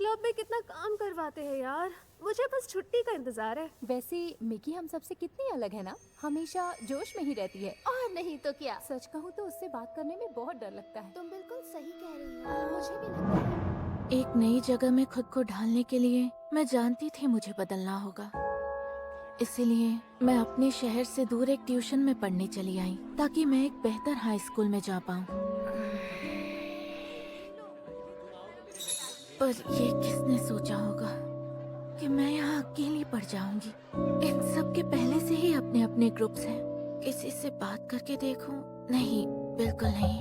Job में कितना काम करवाते हैं यार, मुझे बस छुट्टी का इंतजार है। वैसे मिकी हम सबसे कितनी अलग है ना, हमेशा जोश में ही रहती है। और नहीं तो क्या। सच कहूँ तो उससे बात करने में बहुत डर लगता है। तुम बिल्कुल सही कह रही हो, मुझे भी लगता है। एक नई जगह में खुद को ढालने के लिए मैं जानती थी मुझे बदलना होगा। इसीलिए मैं अपने शहर से दूर एक ट्यूशन में पढ़ने चली आई ताकि मैं एक बेहतर हाई स्कूल में जा पाऊँ। पर ये किसने सोचा होगा कि मैं यहाँ अकेली पड़ जाऊंगी। इन सब के पहले से ही अपने अपने ग्रुप्स हैं। किसी से बात करके देखूं? नहीं, बिल्कुल नहीं।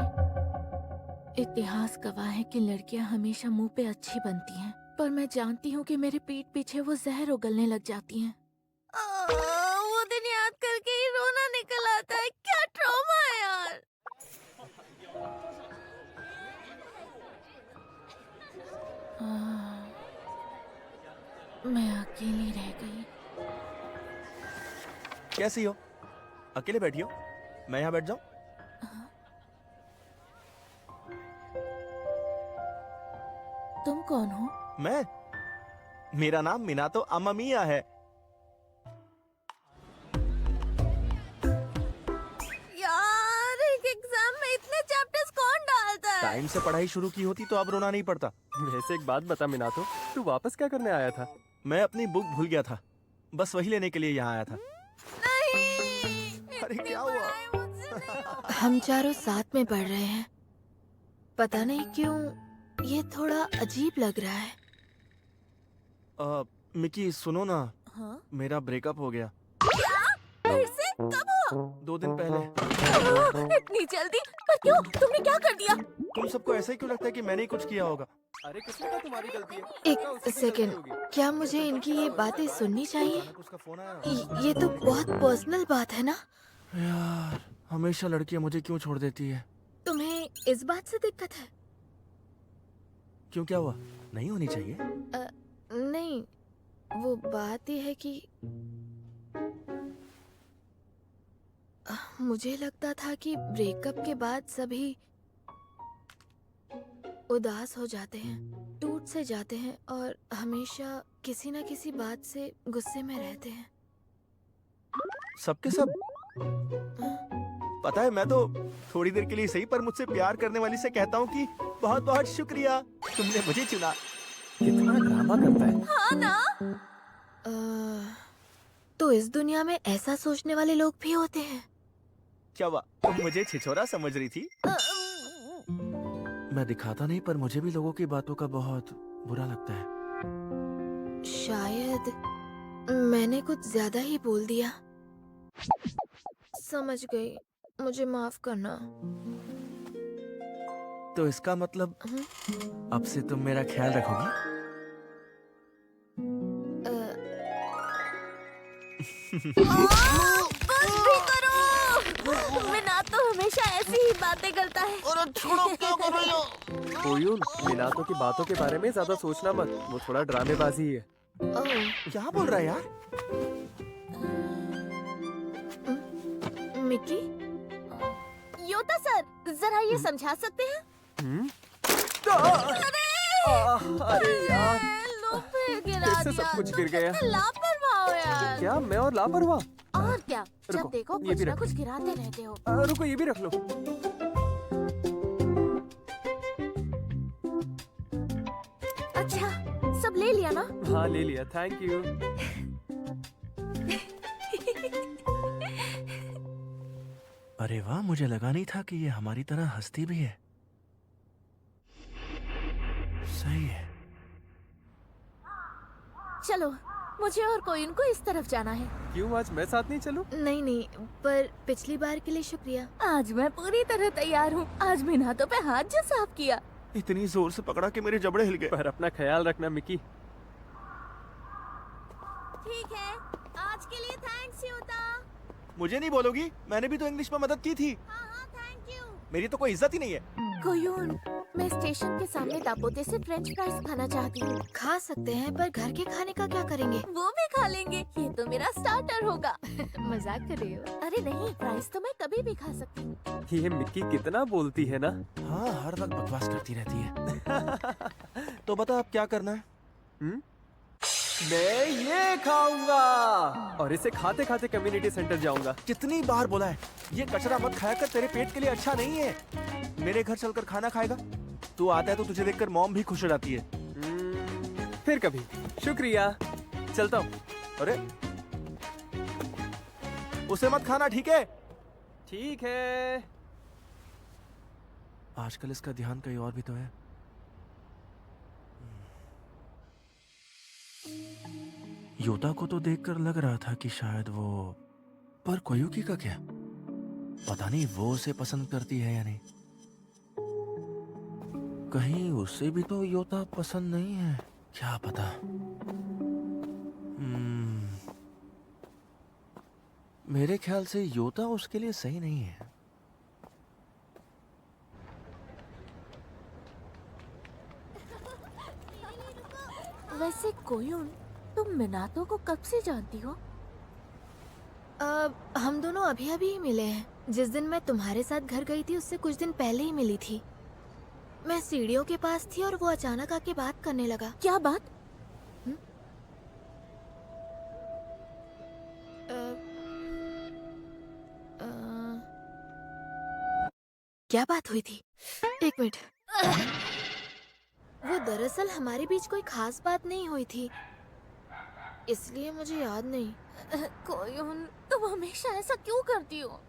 इतिहास गवाह है कि लड़कियां हमेशा मुंह पे अच्छी बनती हैं, पर मैं जानती हूँ कि मेरे पीठ पीछे वो जहर उगलने लग जाती हैं। वो दिन याद करके ही रोना निकल आता है। क्या ट्रॉमा है यार। मैं अकेली रह गई। कैसी हो? अकेले बैठी हो? मैं यहाँ बैठ जाऊँ? तुम कौन हो? मैं? मेरा नाम मिनातो अमामिया है। यार, एक एग्जाम में इतने चैप्टर्स कौन डालता है? टाइम से पढ़ाई शुरू की होती तो अब रोना नहीं पड़ता। वैसे एक बात बता मिनातो, तू वापस क्या करने आया था? मैं अपनी बुक भूल गया था, बस वही लेने के लिए यहाँ आया था। नहीं, अरे क्या हुआ? हम चारों साथ में पढ़ रहे हैं। पता नहीं क्यों ये थोड़ा अजीब लग रहा है। मिकी सुनो ना। हाँ? मेरा ब्रेकअप हो गया। फिर से? कब हुआ? 2 दिन पहले। इतनी जल्दी? पर क्यों? तुमने क्या कर दिया? तुम सबको ऐसा ही क्यों लगता है कि मैंने ही कुछ किया होगा? अरे किसने कहा तुम्हारी गलती है? एक सेकेंड, क्या मुझे इनकी ये बातें सुननी चाहिए? अचानक उसका फोन आया। ये तो बहुत पर्सनल बात है ना? यार, हमेशा लड़कियां मुझे क्यों छोड़ देती है? तुम्हें इस बात से दिक्कत है? क्यों, क्या हुआ? नहीं होनी चाहिए। नहीं, वो बात ये है कि मुझे लगता था कि ब्रेकअप के बाद सभी उदास हो जाते हैं, टूट से जाते हैं और हमेशा किसी न किसी बात से गुस्से में रहते हैं। सबके सब। पता है, मैं तो थोड़ी देर के लिए सही पर मुझसे प्यार करने वाली से कहता हूँ कि बहुत बहुत शुक्रिया, तुमने मुझे चुना। कितना ड्रामा करता है। हाँ ना? तो इस दुनिया में ऐसा सोचने वाले लोग भी होते हैं। क्या हुआ? तुम मुझे छिछोरा समझ रही थी? मैं दिखाता नहीं, पर मुझे भी लोगों की बातों का बहुत बुरा लगता है। शायद मैंने कुछ ज्यादा ही बोल दिया। समझ गई, मुझे माफ करना। तो इसका मतलब अब से तुम मेरा ख्याल रखोगी? बस भी करो। मिनातो हमेशा ऐसी ही बातें करता है। कोयून, मिनातो की बातों के बारे में ज्यादा सोचना मत, वो थोड़ा ड्रामेबाजी है। क्या बोल रहा है यार? मिकी? योता सर, जरा ये समझा सकते हैं? अरे यार, लो फिर गिरा फिर से दिया। सब कुछ तुम गिर गया। कितने लापरवाह हो यार। क्या मैं और लापरवाह? और क्या, जब रुको, देखो ये कुछ भी ना रख। कुछ गिराते रहते हो। रुको, ये भी रख लो। अच्छा, सब ले लिया ना? हाँ, ले लिया, थैंक यू। अरे वाह, मुझे लगा नहीं था कि ये हमारी तरह हंसती भी है। सही है। चलो, मुझे और कोई उनको इस तरफ जाना है। क्यों, आज मैं साथ नहीं चलूं? नहीं, पर पिछली बार के लिए शुक्रिया। आज मैं पूरी तरह तैयार हूँ। आज मिनातो पे हाथ जो साफ किया। इतनी जोर से पकड़ा कि मेरे जबड़े हिल गए। पर अपना ख्याल रखना मिकी। ठीक है, आज के लिए थैंक्स योता। मुझे नहीं बोलोगी? मैंने भी तो इंग्लिश में मदद की थी। हाँ, थैंक यू। मेरी तो कोई इज्जत ही नहीं है। कोयून, मैं स्टेशन के सामने दापोते से फ्रेंच फ्राइज खाना चाहती हूँ। खा सकते हैं, पर घर के खाने का क्या करेंगे? वो भी खा लेंगे, ये तो मेरा स्टार्टर होगा। मजाक कर रही हो? अरे नहीं, फ्राइज तो मैं कभी भी खा सकती हूँ। ये मिकी कितना बोलती है ना। हाँ, हर वक्त बकवास करती रहती है। तो बता, अब क्या करना है? मैं ये खाऊंगा और इसे खाते खाते कम्युनिटी सेंटर जाऊंगा। कितनी बार बोला है ये कचरा मत खाया कर, तेरे पेट के लिए अच्छा नहीं है। मेरे घर चलकर खाना खाएगा? तू आता है तो तुझे देखकर मॉम भी खुश हो जाती है। फिर कभी। शुक्रिया, चलता हूँ। अरे उसे मत खाना, ठीक है? ठीक है। आजकल इसका ध्यान कहीं और भी तो है। योता को तो देखकर लग रहा था कि शायद वो, पर कोयुकी का क्या? पता नहीं वो उसे पसंद करती है या नहीं। कहीं उसे भी तो योता पसंद नहीं है, क्या पता। मेरे ख्याल से योता उसके लिए सही नहीं है। वैसे कोयुन, तुम मिनातो को कब से जानती हो? हम दोनों अभी अभी ही मिले हैं। जिस दिन मैं तुम्हारे साथ घर गई थी उससे कुछ दिन पहले ही मिली थी। मैं सीढ़ियों के पास थी और वो अचानक आके बात करने लगा। क्या बात? क्या बात हुई थी? एक मिनट। वो दरअसल हमारे बीच कोई खास बात नहीं हुई थी, इसलिए मुझे याद नहीं। कोयुन, तुम हमेशा ऐसा क्यों करती हो?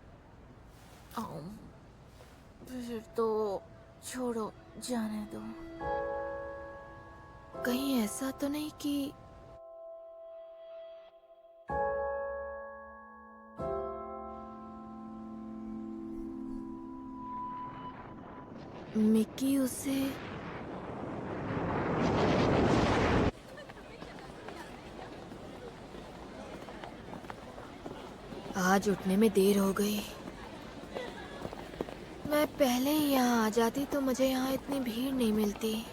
फिर तो छोड़ो, जाने दो। कहीं ऐसा तो नहीं कि मिकी उसे आज उठने में देर हो गई। मैं पहले ही यहाँ आ जाती तो मुझे यहाँ इतनी भीड़ नहीं मिलती।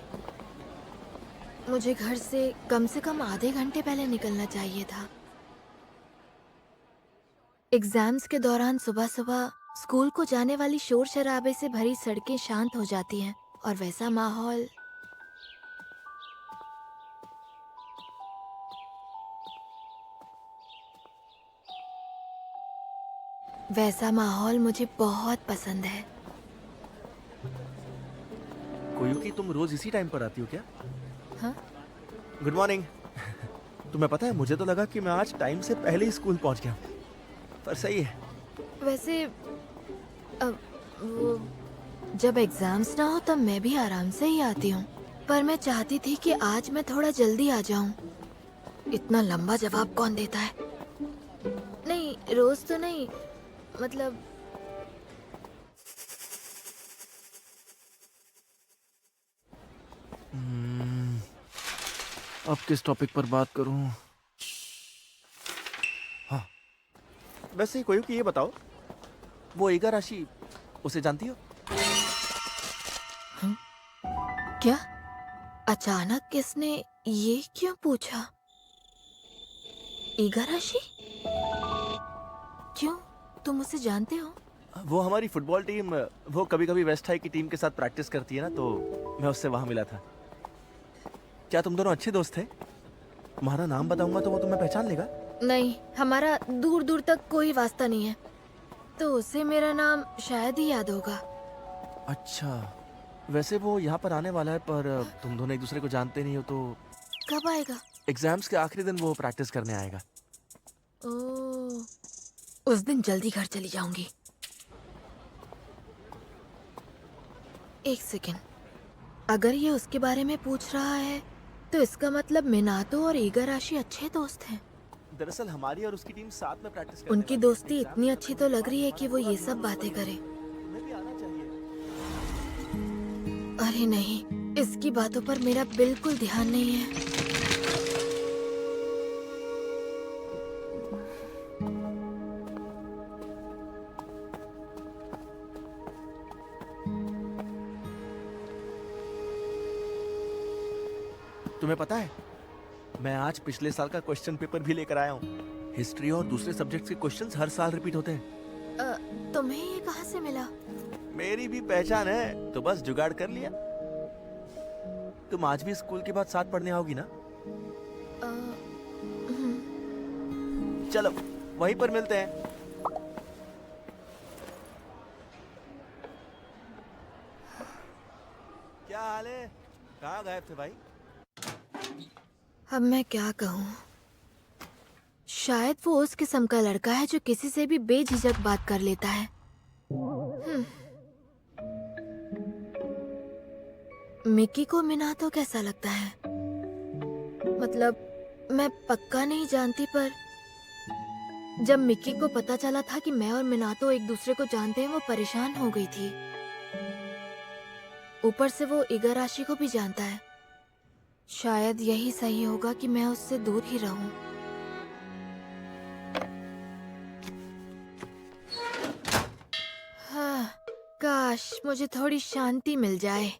मुझे घर से कम आधे घंटे पहले निकलना चाहिए था। एग्जाम्स के दौरान सुबह सुबह स्कूल को जाने वाली शोर शराबे से भरी सड़कें शांत हो जाती हैं और वैसा माहौल मुझे बहुत पसंद है। कोयुकी, तुम रोज इसी टाइम पर आती हो क्या? हाँ? Good morning. तुम्हें पता है, मुझे तो लगा कि मैं आज टाइम से पहले ही स्कूल पहुंच गया, पर सही है। वैसे वो जब एग्जाम्स ना हो तब मैं भी आराम से ही आती हूँ, पर मैं चाहती थी कि आज मैं थोड़ा जल्दी आ जाऊँ। इतना लंबा जवाब कौन देता है? नहीं, रोज तो नहीं, मतलब अब किस टॉपिक पर बात करूं? हाँ, वैसे कोयुकी ये बताओ, वो इगाराशी, उसे जानती हो? क्या? अचानक किसने ये क्यों पूछा? इगाराशी? क्यों, तुम उसे जानते हो? वो हमारी फुटबॉल टीम, वो कभी कभी वेस्ट हाई की टीम के साथ प्रैक्टिस करती है ना, तो मैं उससे वहां मिला था। क्या तुम दोनों अच्छे दोस्त थे? तुम्हारा नाम बताऊंगा तो वो तुम्हें पहचान लेगा? नहीं, हमारा दूर दूर तक कोई वास्ता नहीं है, तो उसे मेरा नाम शायद ही याद होगा। अच्छा, वैसे वो यहाँ पर आने वाला है, पर तुम दोनों एक दूसरे को जानते नहीं हो, तो कब आएगा? एग्जाम्स के आखिरी दिन वो प्रैक्टिस करने आएगा। ओह, उस दिन जल्दी घर चली जाऊंगी। एक सेकेंड, अगर ये उसके बारे में पूछ रहा है तो इसका मतलब मिनातो और इगाराशी अच्छे दोस्त हैं। दरअसल हमारी और उसकी टीम साथ में प्रैक्टिस करने उनकी वाली है। दोस्ती इतनी अच्छी तो लग रही है कि वो ये सब बातें करे। तुम्हें भी आना चाहिए। अरे नहीं, इसकी बातों पर मेरा बिल्कुल ध्यान नहीं है। तुम्हें पता है, मैं आज पिछले साल का क्वेश्चन पेपर भी लेकर आया हूँ। हिस्ट्री और दूसरे सब्जेक्ट्स के क्वेश्चंस हर साल रिपीट होते हैं। तुम्हें ये कहाँ से मिला? मेरी भी पहचान है, तो बस जुगाड़ कर लिया। तुम आज भी स्कूल के बाद साथ पढ़ने आओगी ना? अ, हम्म, चलो वहीं पर मिलते हैं। क्या हाल है? कहाँ गायब थे भाई? अब मैं क्या कहूँ। शायद वो उस किस्म का लड़का है जो किसी से भी बेझिझक बात कर लेता है। मिकी को मिनातो कैसा लगता है? मतलब मैं पक्का नहीं जानती, पर जब मिकी को पता चला था कि मैं और मिनातो एक दूसरे को जानते हैं, वो परेशान हो गई थी। ऊपर से वो इगाराशी को भी जानता है। शायद यही सही होगा कि मैं उससे दूर ही रहूं। हाँ, काश मुझे थोड़ी शांति मिल जाए।